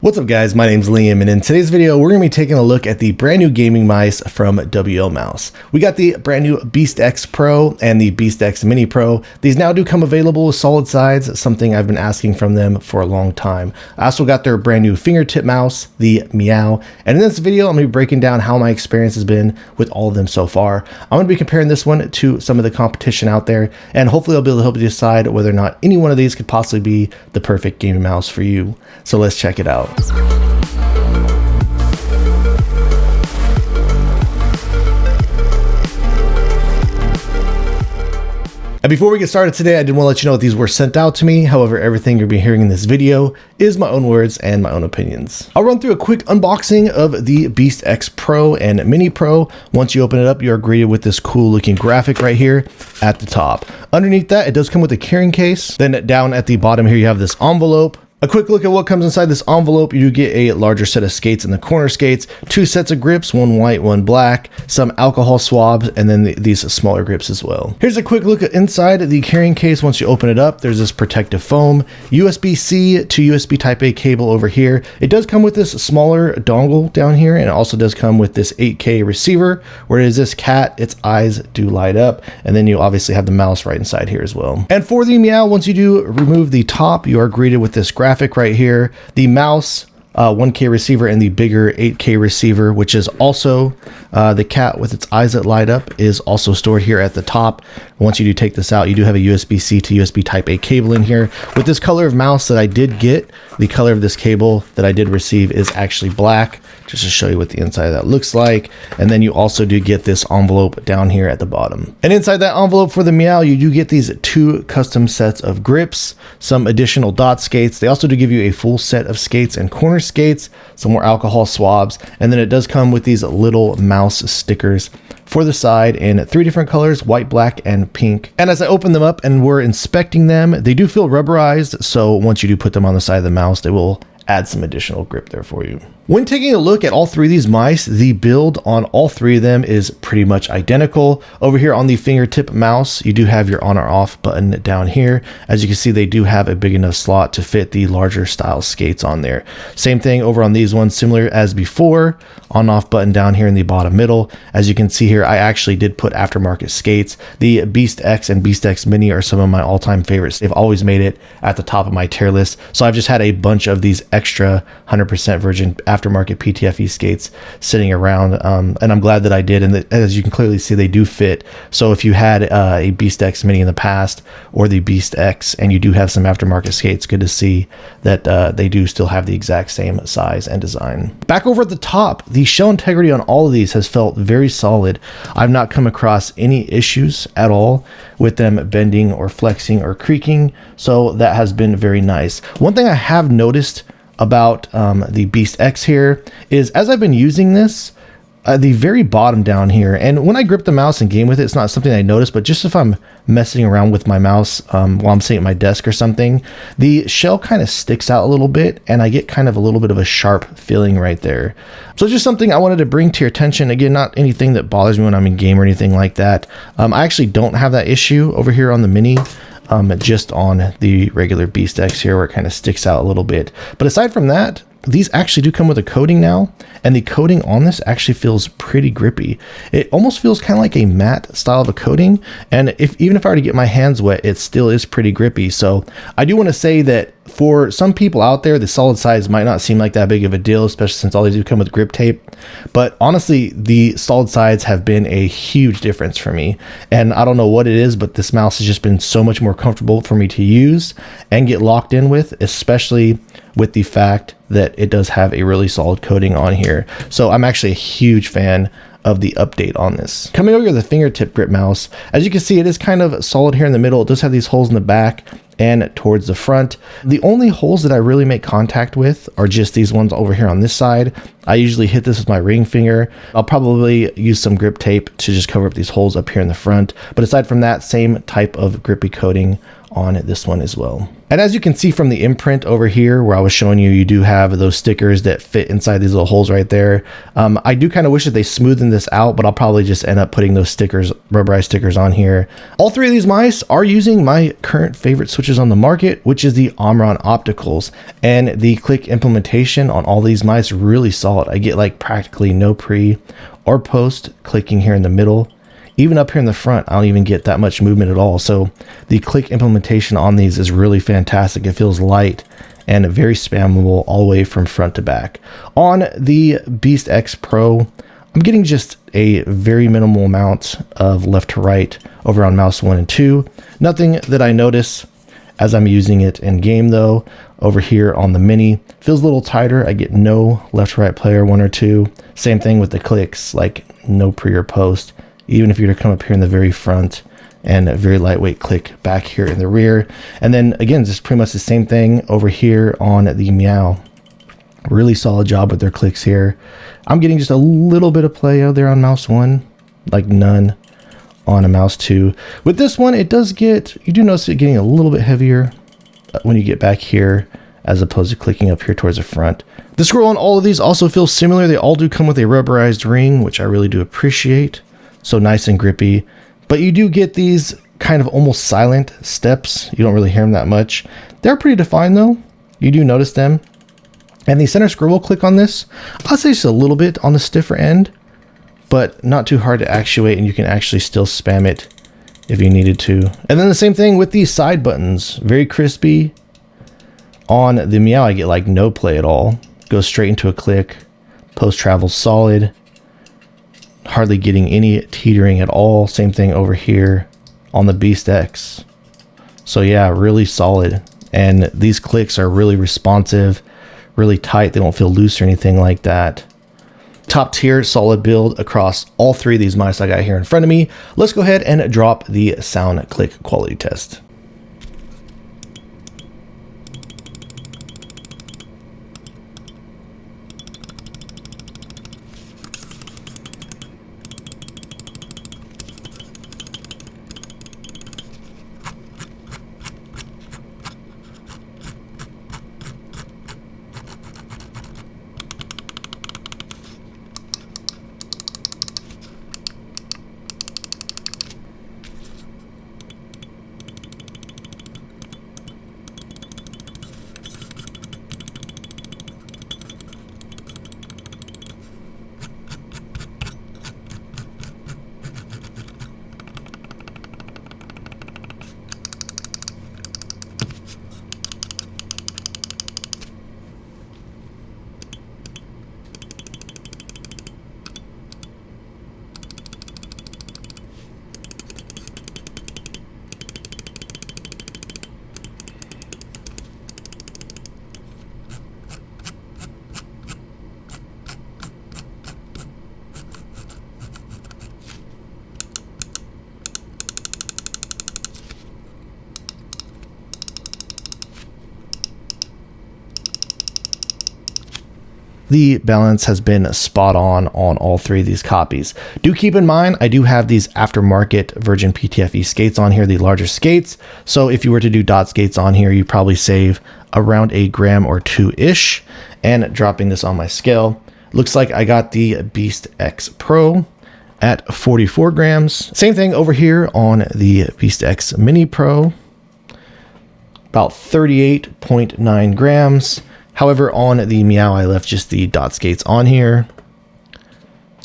What's up guys, my name's Liam, and in today's video we're going to be taking a look at the brand new gaming mice from WLMOUSE. We got the brand new Beast X Pro and the Beast X Mini Pro. These now do come available with solid sides, something I've been asking from them for a long time. I also got their brand new fingertip mouse, the Miao, and in this video I'm going to be breaking down how my experience has been with all of them so far. I'm going to be comparing this one to some of the competition out there, and hopefully I'll be able to help you decide whether or not any one of these could possibly be the perfect gaming mouse for you. So let's check it out. And before we get started today, I did want to let you know that these were sent out to me. However, everything you'll be hearing in this video is my own words and my own opinions. I'll run through a quick unboxing of the Beast X Pro and Mini Pro. Once you open it up, you are greeted with this cool looking graphic right here at the top. Underneath that, it does come with a carrying case. Then down at the bottom here, you have this envelope. A quick look at what comes inside this envelope. You do get a larger set of skates in the corner skates, 2 sets of grips, one white, one black, some alcohol swabs, and then these smaller grips as well. Here's a quick look at inside the carrying case. Once you open it up, there's this protective foam, USB-C to USB Type-A cable over here. It does come with this smaller dongle down here, and it also does come with this 8K receiver, whereas this cat, its eyes do light up, and then you obviously have the mouse right inside here as well. And for the Miao, once you do remove the top, you are greeted with this graphic right here, the mouse, 1K receiver, and the bigger 8K receiver, which is also the cat with its eyes that light up is also stored here at the top. Once you do take this out, you do have a USB-C to USB Type-A cable in here. With this color of mouse that I did get, the color of this cable that I did receive is actually black, just to show you what the inside of that looks like. And then you also do get this envelope down here at the bottom. And inside that envelope for the Miao, you do get these 2 custom sets of grips, some additional dot skates. They also do give you a full set of skates and corner skates, some more alcohol swabs, and then it does come with these little mouse stickers for the side in 3 different colors, white, black, and pink. And as I open them up and we're inspecting them, they do feel rubberized, so once you do put them on the side of the mouse, they will add some additional grip there for you. When taking a look at all 3 of these mice, the build on all 3 of them is pretty much identical. Over here on the fingertip mouse, you do have your on or off button down here. As you can see, they do have a big enough slot to fit the larger style skates on there. Same thing over on these ones, similar as before, on off button down here in the bottom middle. As you can see here, I actually did put aftermarket skates. The Beast X and Beast X Mini are some of my all-time favorites. They've always made it at the top of my tier list. So I've just had a bunch of these extra 100% virgin aftermarket PTFE skates sitting around, and I'm glad that I did. And as you can clearly see, they do fit. So if you had a Beast X Mini in the past or the Beast X and you do have some aftermarket skates, good to see that they do still have the exact same size and design. Back over at the top, the shell integrity on all of these has felt very solid. I've not come across any issues at all with them bending or flexing or creaking, so that has been very nice. One thing I have noticed about the Beast X here is, as I've been using this, the very bottom down here, and when I grip the mouse and game with it, it's not something I notice, but just if I'm messing around with my mouse while I'm sitting at my desk or something, the shell kind of sticks out a little bit and I get kind of a little bit of a sharp feeling right there. So just something I wanted to bring to your attention. Again, not anything that bothers me when I'm in game or anything like that. I actually don't have that issue over here on the Mini. Just on the regular Beast X here, where it kind of sticks out a little bit. But aside from that, these actually do come with a coating now, and the coating on this actually feels pretty grippy. It almost feels kind of like a matte style of a coating, and even if I were to get my hands wet, it still is pretty grippy. So I do want to say that for some people out there, the solid sides might not seem like that big of a deal, especially since all these do come with grip tape. But honestly, the solid sides have been a huge difference for me. And I don't know what it is, but this mouse has just been so much more comfortable for me to use and get locked in with, especially with the fact that it does have a really solid coating on here. So I'm actually a huge fan of the update on this. Coming over to the fingertip grip mouse, as you can see, it is kind of solid here in the middle. It does have these holes in the back and towards the front. The only holes that I really make contact with are just these ones over here on this side. I usually hit this with my ring finger. I'll probably use some grip tape to just cover up these holes up here in the front. But aside from that, same type of grippy coating on this one as well. And as you can see from the imprint over here where I was showing you, you do have those stickers that fit inside these little holes right there. I do kind of wish that they smoothened this out, but I'll probably just end up putting those stickers, rubberized stickers on here. All three of these mice are using my current favorite switches on the market, which is the Omron Opticals. And the click implementation on all these mice really solid. I get like practically no pre or post clicking here in the middle. Even up here in the front, I don't even get that much movement at all. So the click implementation on these is really fantastic. It feels light and very spammable all the way from front to back. On the Beast X Pro, I'm getting just a very minimal amount of left to right over on mouse 1 and 2. Nothing that I notice as I'm using it in game though. Over here on the Mini, feels a little tighter. I get no left to right player 1 or 2. Same thing with the clicks, like no pre or post. Even if you were to come up here in the very front and a very lightweight click back here in the rear. And then again, just pretty much the same thing over here on the Miao. Really solid job with their clicks here. I'm getting just a little bit of play out there on mouse 1, like none on a mouse 2. With this one, it does get, you do notice it getting a little bit heavier when you get back here as opposed to clicking up here towards the front. The scroll on all of these also feels similar. They all do come with a rubberized ring, which I really do appreciate. So nice and grippy, but you do get these kind of almost silent steps. You don't really hear them that much. They're pretty defined though. You do notice them. And the center scroll click on this, I'll say just a little bit on the stiffer end, but not too hard to actuate, and you can actually still spam it if you needed to. And then the same thing with these side buttons, very crispy. On the Miao, I get like no play at all. Goes straight into a click. Post travel solid. Hardly getting any teetering at all. Same thing over here on the Beast X. So yeah, really solid. And these clicks are really responsive, really tight. They don't feel loose or anything like that. Top tier, solid build across all three of these mice I got here in front of me. Let's go ahead and drop the sound click quality test. The balance has been spot on all three of these copies. Do keep in mind, I do have these aftermarket Virgin PTFE skates on here, the larger skates. So if you were to do dot skates on here, you probably save around a gram or 2-ish. And dropping this on my scale, looks like I got the Beast X Pro at 44 grams. Same thing over here on the Beast X Mini Pro, about 38.9 grams. However, on the Miao, I left just the dot skates on here,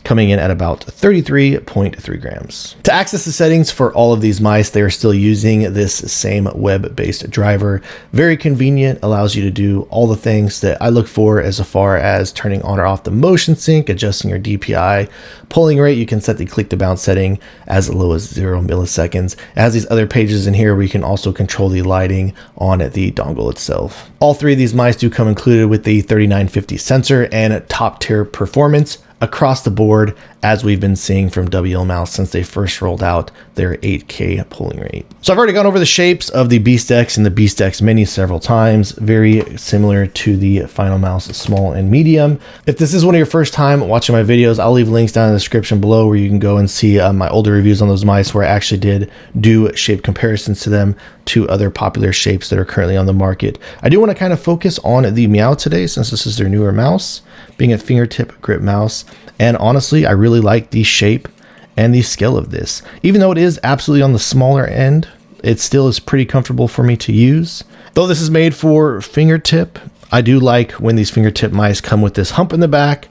coming in at about 33.3 grams. To access the settings for all of these mice, they are still using this same web-based driver. Very convenient, allows you to do all the things that I look for as far as turning on or off the motion sync, adjusting your DPI, polling rate. You can set the click to bounce setting as low as 0 milliseconds. It has these other pages in here where you can also control the lighting on the dongle itself. All three of these mice do come included with the 3950 sensor and top tier performance across the board as we've been seeing from WLMOUSE since they first rolled out their 8K polling rate. So I've already gone over the shapes of the Beast X and the Beast X Mini several times, very similar to the Final Mouse Small and Medium. If this is one of your first time watching my videos, I'll leave links down in the description below where you can go and see my older reviews on those mice where I actually did do shape comparisons to them to other popular shapes that are currently on the market. I do want to kind of focus on the Miao today since this is their newer mouse, being a fingertip grip mouse. And honestly, I really like the shape and the scale of this. Even though it is absolutely on the smaller end, it still is pretty comfortable for me to use. Though this is made for fingertip, I do like when these fingertip mice come with this hump in the back.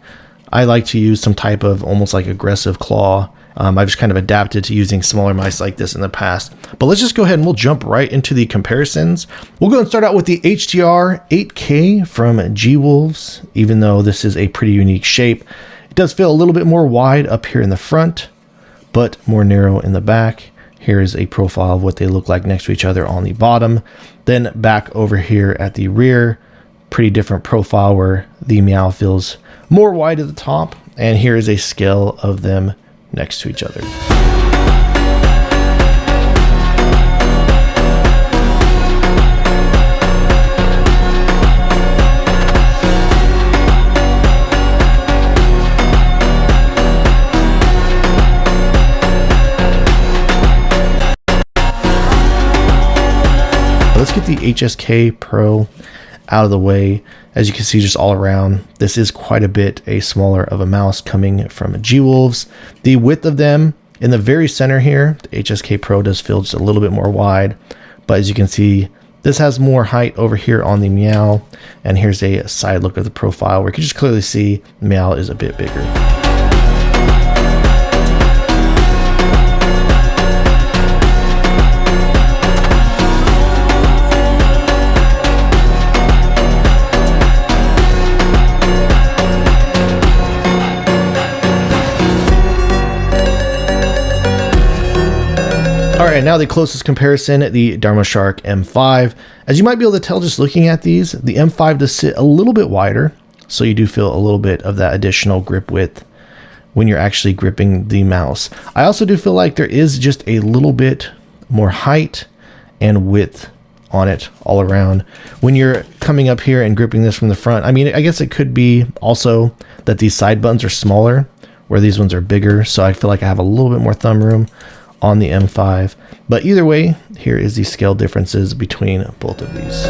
I like to use some type of almost like aggressive claw. I've just kind of adapted to using smaller mice like this in the past. But let's just go ahead and we'll jump right into the comparisons. We'll go and start out with the HTR 8K from G-Wolves. Even though this is a pretty unique shape, it does feel a little bit more wide up here in the front, but more narrow in the back. Here is a profile of what they look like next to each other on the bottom. Then back over here at the rear, pretty different profile where the Miao feels more wide at the top. And here is a scale of them next to each other. Let's get the HSK Pro out of the way. As you can see, just all around, this is quite a bit a smaller of a mouse coming from G-Wolves. The width of them in the very center here, the HSK Pro does feel just a little bit more wide, but as you can see, this has more height over here on the Miao. And here's a side look of the profile where you can just clearly see Miao is a bit bigger. All right, now the closest comparison, the Darmoshark M5. As you might be able to tell just looking at these, the M5 does sit a little bit wider, so you do feel a little bit of that additional grip width when you're actually gripping the mouse. I also do feel like there is just a little bit more height and width on it all around. When you're coming up here and gripping this from the front, I mean, I guess it could be also that these side buttons are smaller, where these ones are bigger, so I feel like I have a little bit more thumb room on the M5, but either way, here is the scale differences between both of these.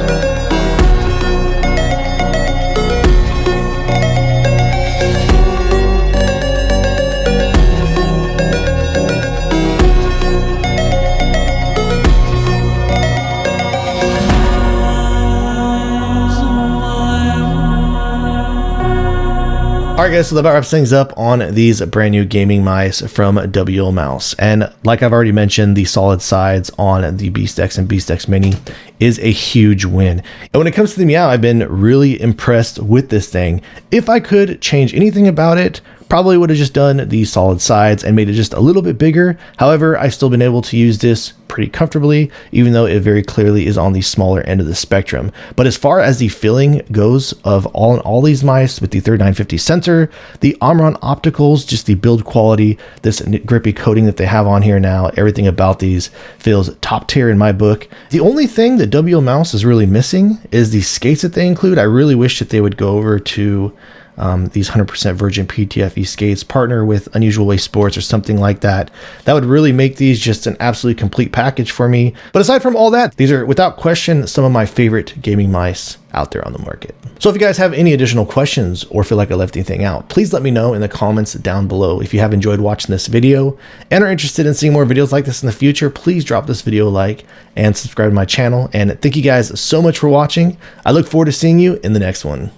Alright guys, so that about wraps things up on these brand new gaming mice from WLMOUSE. And like I've already mentioned, the solid sides on the Beast X and Beast X Mini is a huge win. And when it comes to the Miao, I've been really impressed with this thing. If I could change anything about it, probably would have just done the solid sides and made it just a little bit bigger. However, I've still been able to use this pretty comfortably, even though it very clearly is on the smaller end of the spectrum. But as far as the feeling goes of all these mice with the 3950 sensor, the Omron Opticals, just the build quality, this grippy coating that they have on here now, everything about these feels top tier in my book. The only thing that WLMOUSE is really missing is the skates that they include. I really wish that they would go over to these 100% virgin PTFE skates, partner with Unusual Way Sports or something like that. That would really make these just an absolutely complete package for me. But aside from all that, these are without question some of my favorite gaming mice out there on the market. So if you guys have any additional questions or feel like I left anything out, please let me know in the comments down below. If you have enjoyed watching this video and are interested in seeing more videos like this in the future, please drop this video a like and subscribe to my channel. And thank you guys so much for watching. I look forward to seeing you in the next one.